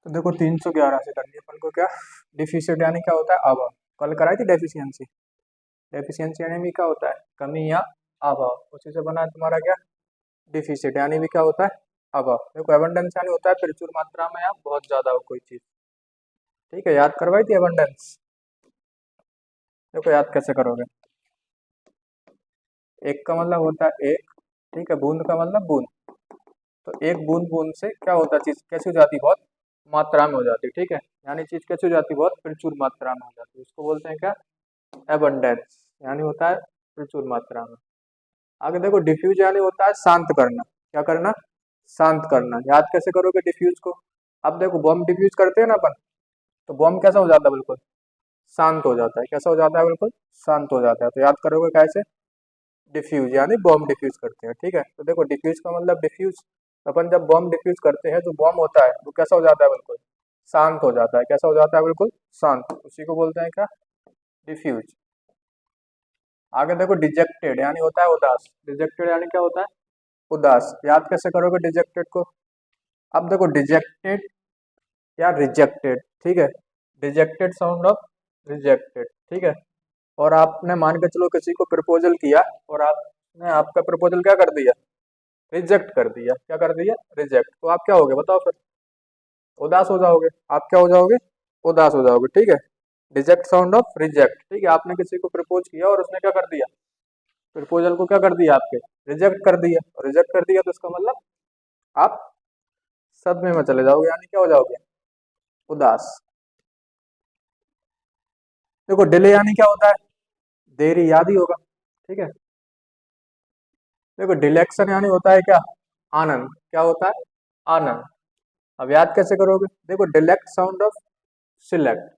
तो देखो 311 से करनी है अपन को क्या, डिफिशिट यानी क्या होता है, अभाव। कल कराई थी डेफिशिएंसी। डेफिशिएंसी यानी भी क्या होता है, कमी या अभाव। उसी से बना है तुम्हारा क्या, डिफिशिट यानी भी क्या होता है, अभाव। देखो एबंडेंस यानी होता है प्रचुर मात्रा में या बहुत ज्यादा हो कोई चीज। ठीक है, याद करवाई थी एबंडेंस। देखो याद कैसे करोगे, एक का मतलब होता है एक, ठीक है, बूंद का मतलब बूंद। तो एक बूंद बूंद से क्या होता है, चीज कैसे हो जाती है, बहुत मात्रा में हो जाती है। ठीक है, यानी चीज कैसे हो जाती है, बहुत प्रचुर मात्रा में हो जाती है। इसको बोलते हैं क्या, एबंडेंस, यानी होता है प्रचुर मात्रा में। आगे देखो डिफ्यूज यानी होता है शांत करना। क्या करना, शांत करना। याद कैसे करोगे डिफ्यूज को, अब देखो बॉम्ब डिफ्यूज करते हैं ना अपन, तो बॉम्ब कैसा हो जाता है, बिल्कुल शांत हो जाता है। कैसा हो जाता है, बिल्कुल शांत हो जाता है। तो याद करोगे कैसे, डिफ्यूज यानी बॉम्ब डिफ्यूज करते हैं। ठीक है, तो देखो डिफ्यूज का मतलब डिफ्यूज, अपन जब बॉम्ब डिफ्यूज करते हैं, जो बॉम्ब होता है वो कैसा हो जाता है, बिल्कुल शांत हो जाता है। कैसा हो जाता है, बिल्कुल शांत। उसी को बोलते हैं क्या, डिफ्यूज। आगे देखो डिजेक्टेड यानी होता है उदास। डिजेक्टेड यानी क्या होता है, उदास। याद कैसे करोगे डिजेक्टेड को, अब देखो डिजेक्टेड या रिजेक्टेड, ठीक है, रिजेक्टेड साउंड ऑफ रिजेक्टेड। ठीक है, और आपने मान के चलो किसी को प्रपोजल किया और आपने आपका प्रपोजल क्या कर दिया, रिजेक्ट कर दिया। क्या कर दिया, रिजेक्ट। तो आप क्या होगे बताओ फिर, उदास हो जाओगे। आप क्या हो जाओगे, उदास हो जाओगे। ठीक है, रिजेक्ट साउंड ऑफ रिजेक्ट। ठीक है, आपने किसी को प्रपोज किया और उसने क्या कर दिया, प्रपोजल को क्या कर दिया, आपके रिजेक्ट कर दिया। और रिजेक्ट कर दिया तो इसका मतलब आप सदमे में चले जाओगे, यानी क्या हो जाओगे, उदास। देखो डिले यानी क्या होता है, देरी, याद ही होगा। ठीक है, देखो डिलेक्शन यानी होता है क्या, आनंद। क्या होता है, आनंद। अब याद कैसे करोगे, देखो डिलेक्ट साउंड ऑफ सिलेक्ट,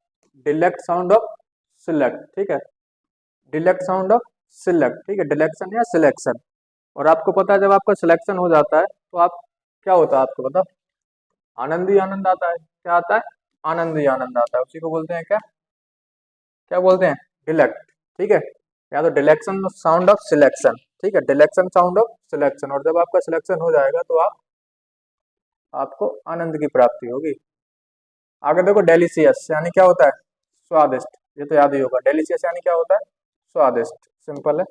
डिलेक्ट साउंड ऑफ सिलेक्ट। ठीक है, डिलेक्ट साउंड ऑफ सिलेक्ट। ठीक है, डिलेक्शन या सिलेक्शन। और आपको पता है जब आपका सिलेक्शन हो जाता है तो आप क्या होता है, आपको बताओ, आनंद ही आनंद आता है। क्या आता है, आनंद ही आनंद आता है। उसी को बोलते हैं क्या, क्या बोलते हैं, डिलेक्ट। ठीक है, या तो डिलेक्शन साउंड ऑफ सिलेक्शन। ठीक है, डिलेक्शन साउंड ऑफ सिलेक्शन। और जब आपका सिलेक्शन हो जाएगा तो आपको आनंद की प्राप्ति होगी। आगे देखो डेलिशियस यानी क्या होता है, स्वादिष्ट। ये तो याद ही होगा, डेलिशियस यानी क्या होता है, स्वादिष्ट। सिंपल है।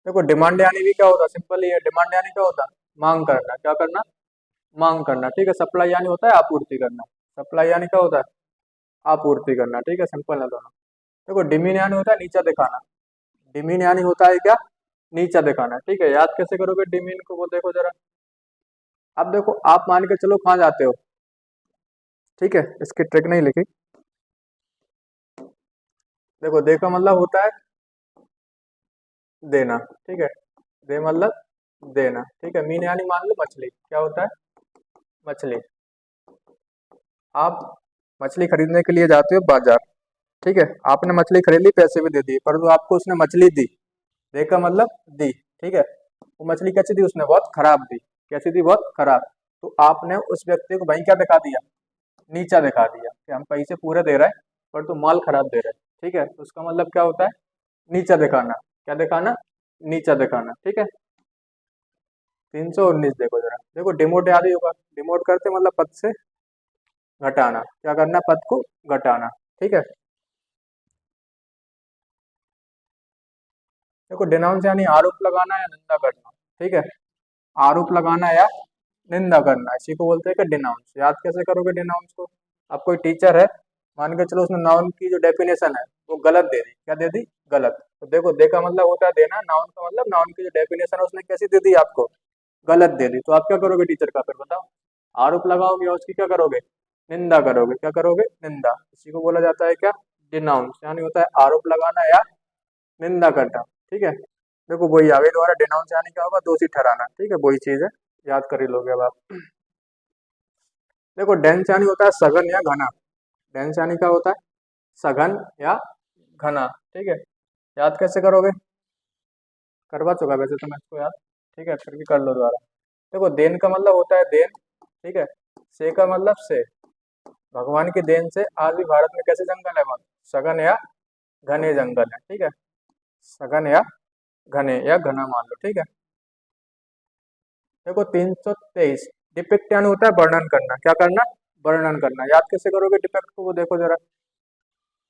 देखो डिमांड यानी भी क्या होता है, सिंपल ही है। डिमांड यानी क्या होता है, मांग करना। क्या करना, मांग करना। ठीक है, सप्लाई यानी होता है आपूर्ति करना। सप्लाई यानी क्या होता है, आपूर्ति करना। ठीक है, सिंपल है दोनों। देखो डिमीन यानी होता है नीचा दिखाना। डिमीन यानी होता है क्या, नीचा दिखाना। ठीक है, याद कैसे करोगे डिमीन को, वो देखो जरा। अब देखो आप मान के चलो कहाँ जाते हो, ठीक है, इसकी ट्रिक नहीं लिखी। देखो दे का मतलब होता है देना। ठीक है, दे मतलब देना। ठीक है, मीन यानी मान लो मछली। क्या होता है, मछली। आप मछली खरीदने के लिए जाते हो बाजार, ठीक है, आपने मछली खरीद ली, पैसे भी दे दिए, परंतु आपको उसने मछली दी, दे का मतलब दी। ठीक है, वो मछली कैसी दी, उसने बहुत खराब दी। कैसी दी, बहुत खराब। तो आपने उस व्यक्ति को भाई क्या दिखा दिया, नीचा दिखा दिया कि हम पैसे पूरे दे रहे हैं पर तू माल खराब दे रहे हैं। ठीक है, तो उसका मतलब क्या होता है, नीचा दिखाना। क्या दिखाना, नीचा दिखाना। ठीक है, 319 देखो जरा। देखो डिमोट याद ही होगा, डिमोट करते मतलब पद से घटाना। क्या करना, पद को घटाना। ठीक है, देखो डिनाउंस यानी आरोप लगाना या निंदा करना। ठीक है, आरोप लगाना या निंदा करना, इसी को बोलते हैं कि डिनाउंस। याद कैसे करोगे डिनाउंस को, अब कोई टीचर है, मान के चलो उसने नाउन की जो डेफिनेशन है वो गलत दे दी। क्या दे दी, गलत। तो देखो दे का मतलब होता है देना, नाउन का मतलब नाउन की जो डेफिनेशन है उसने कैसी दे दी आपको, गलत दे दी। तो आप क्या करोगे टीचर का, फिर बताओ, आरोप लगाओगे और उसकी क्या करोगे, निंदा करोगे। क्या करोगे, निंदा। इसी को बोला जाता है क्या, डिनाउंस, यानी होता है आरोप लगाना या निंदा करना। ठीक है, देखो वही आगे दोबारा डिनाउंस यानी क्या होगा, दोषी ठहराना। ठीक है, वही चीज है, याद कर ही लोगे अब आप। देखो डेंस यानी होता है सघन या घना। डेंस यानी क्या होता है, सघन या घना। ठीक है, याद कैसे करोगे, करवा चुका वैसे तो मैं इसको याद। ठीक है, फिर भी कर लो दोबारा। देखो देन का मतलब होता है देन। ठीक है, से का मतलब से, भगवान की देन से आज भी भारत में कैसे जंगल है, बहुत सघन या घने जंगल है। ठीक है, सघन या घने या घना मान लो। ठीक है, देखो 323 डिपिक्ट यानी होता है वर्णन करना, क्या करना, वर्णन करना। याद कैसे करोगे डिपिक्ट को, वो देखो जरा।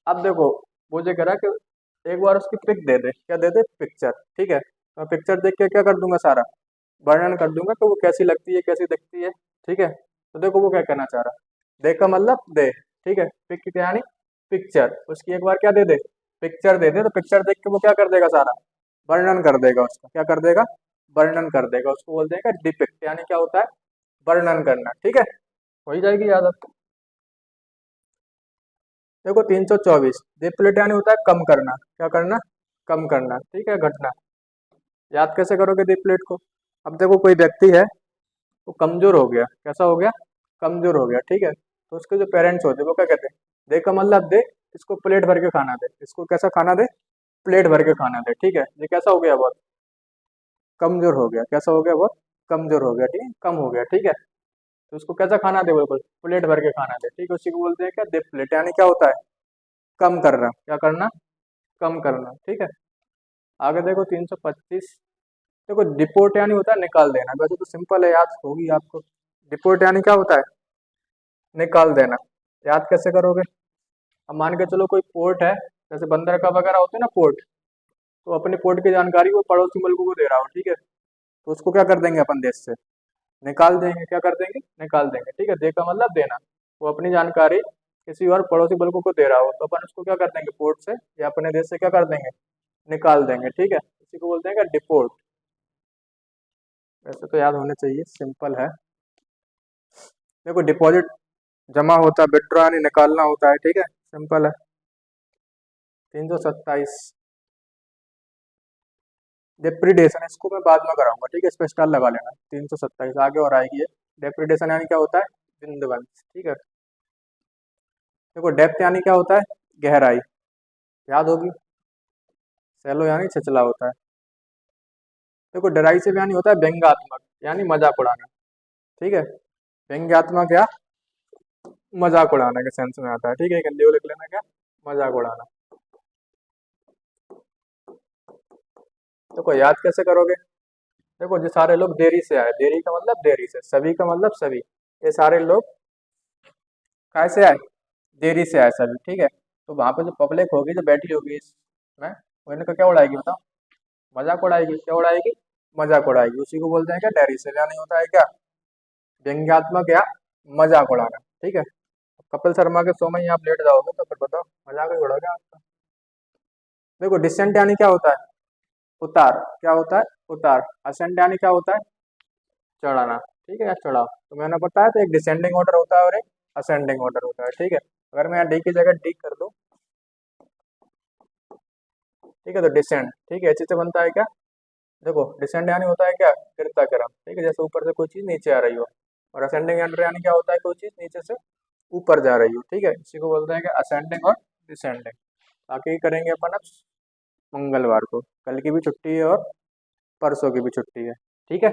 अब देखो मुझे कह रहा है कि एक बार उसकी पिक दे दे, क्या दे दे, पिक्चर, ठीक है। तो पिक्चर देख के क्या कर दूंगा, सारा वर्णन कर दूंगा कि वो कैसी लगती है, कैसी दिखती है, ठीक है। तो देखो वो क्या कहना चाह रहा, देख का मतलब दे, ठीक है। पिक क्या यानी पिक्चर, उसकी एक बार क्या दे दे, पिक्चर दे दे। तो पिक्चर देख के वो क्या कर देगा, सारा वर्णन कर देगा उसका, क्या कर देगा, वर्णन कर देगा। उसको बोल देगा डिपिक्ट, यानी क्या होता है, वर्णन करना, ठीक है। हो ही जाएगी याद आपको। देखो 324, डिप्लीट यानी होता है कम करना, क्या करना, कम करना, ठीक है, घटना। याद कैसे करोगे डिप्लीट को, अब देखो कोई व्यक्ति है वो कमजोर हो गया, कैसा हो गया, कमजोर हो गया, ठीक है। तो उसके जो पेरेंट्स होते हैं वो क्या कहते हैं, दे का मतलब दे, इसको प्लेट भर के खाना दे, इसको कैसा खाना दे, प्लेट भर के खाना दे, ठीक है। ये कैसा हो गया, बहुत कमजोर हो गया, कैसा हो गया, बहुत कमजोर हो गया, ठीक है, कम हो गया, ठीक है। तो उसको कैसा खाना दे, बिल्कुल प्लेट भर के खाना दे, ठीक है। उसी को बोलते हैं क्या, दे प्लेट, यानी क्या होता है, कम करना, क्या करना, कम करना, ठीक है। आगे देखो 325, देखो डिपोर्ट यानी होता है निकाल देना, वैसे तो सिंपल है, याद होगी आपको। डिपोर्ट यानी क्या होता है, निकाल देना। याद कैसे करोगे, अब मान के चलो कोई पोर्ट है, जैसे बंदरगाह वगैरह होते हैं ना पोर्ट, तो अपने पोर्ट की जानकारी वो पड़ोसी मुल्कों को दे रहा हो, ठीक है। तो उसको क्या कर देंगे अपन देश से, निकाल देंगे, क्या कर देंगे, निकाल देंगे, ठीक है। दे का मतलब देना, वो अपनी जानकारी किसी और पड़ोसी मुल्कों को दे रहा हो, तो अपन उसको क्या कर देंगे, पोर्ट से या अपने देश से क्या कर देंगे, निकाल देंगे, ठीक है। इसी को बोलते हैं क्या, डिपोर्ट। वैसे तो याद होने चाहिए, सिंपल है। देखो डिपॉजिट जमा होता है, विड्रॉ यानी निकालना होता है, ठीक है, सिंपल है। 327, डेप्रिडेशन, इसको मैं बाद में कराऊंगा, ठीक है, इस पे स्टार लगा लेना। 327 आगे और आएगी ये। डेप्रिडेशन यानी क्या होता है, बिंदुवंश, ठीक है। देखो डेप्थ यानी क्या होता है, गहराई, याद होगी। सेलो यानी छिछला होता है। देखो डराइसिव यानी होता है व्यंग्यात्मक, यानी मजाक उड़ाना, ठीक है। व्यंग्यात्मक या मजाक उड़ाना के सेंस में आता है, ठीक है। हिंदी को लिख लेना, क्या, मजाक उड़ाना। देखो याद कैसे करोगे, देखो जो सारे लोग देरी से आए, देरी का मतलब देरी से, सभी का मतलब सभी, ये सारे लोग कैसे आए, देरी से आए सभी, ठीक है। तो वहां पे जो पब्लिक होगी, जो बैठी होगी इसमें, वो इनका क्या उड़ाएगी बताओ, मजाक उड़ाएगी, क्या उड़ाएगी, मजाक उड़ाएगी। उसी को बोलते हैं क्या, डेरी से, यानी होता है क्या, व्यंग्यात्मक या मजाक उड़ाना, ठीक है। कपिल शर्मा के शो में ही आप लेट जाओगे तो फिर बताओ मजाक ही उड़ोगे आपका। देखो डिसेंट यानी क्या होता है, उतार, क्या होता है, उतार। असेंट यानी क्या होता है, चढ़ाना, ठीक है, या चढ़ाव। तो मैंने बताया था एक डिसेंडिंग ऑर्डर होता है और एक असेंडिंग ऑर्डर होता है, ठीक है। अगर मैं यहाँ डी की जगह डी कर दूं, ठीक है, तो डिसेंड, ठीक है, अच्छे से बनता है क्या, देखो डिसेंड यानी होता है क्या, गिरता क्रम, ठीक है, जैसे ऊपर से कोई चीज नीचे आ रही हो। और असेंडिंग ऑर्डर यानी क्या होता है, कोई चीज नीचे से ऊपर जा रही हो, ठीक है। इसी को बोलते हैं कि असेंडिंग और डिसेंडिंग। बाकी करेंगे अपन अब मंगलवार को, कल की भी छुट्टी है और परसों की भी छुट्टी है, ठीक है।